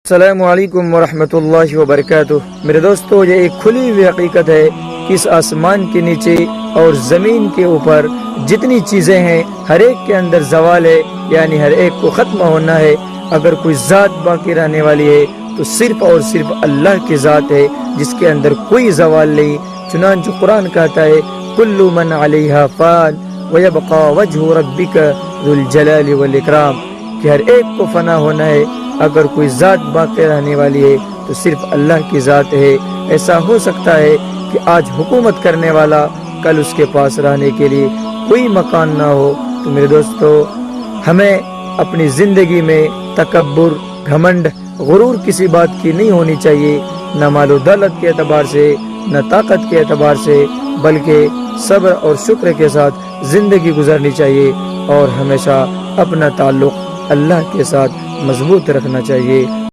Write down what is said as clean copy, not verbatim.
अस्सलामुअलैकुम वरहमतुल्लाहि वबरकातुह। मेरे दोस्तों, ये एक खुली हुई हकीकत है कि इस आसमान के नीचे और ज़मीन के ऊपर जितनी चीज़ें हैं हर एक के अंदर ज़वाल है, यानी हर एक को ख़त्म होना है। अगर कोई ज़ात बाकी रहने वाली है तो सिर्फ और सिर्फ अल्लाह की ज़ात है, जिसके अंदर कोई ज़वाल नहीं। चुनांचे कुरान कहता है, कुल्लु मन अलैहा फ़ान व यबक़ा वजहु रब्बिका ज़ुल जलाली वल इकराम, कि हर एक को फना होना है। अगर कोई ज़ात बाकी रहने वाली है तो सिर्फ अल्लाह की ज़ात है। ऐसा हो सकता है कि आज हुकूमत करने वाला कल उसके पास रहने के लिए कोई मकान ना हो। तो मेरे दोस्तों, हमें अपनी ज़िंदगी में तकब्बुर, घमंड, गुरूर किसी बात की नहीं होनी चाहिए, न मालो दौलत के एतबार से, न ताकत के एतबार से, बल्कि सब्र और शुक्र के साथ ज़िंदगी गुजरनी चाहिए और हमेशा अपना ताल्लुक़ अल्लाह के साथ मजबूत रखना चाहिए।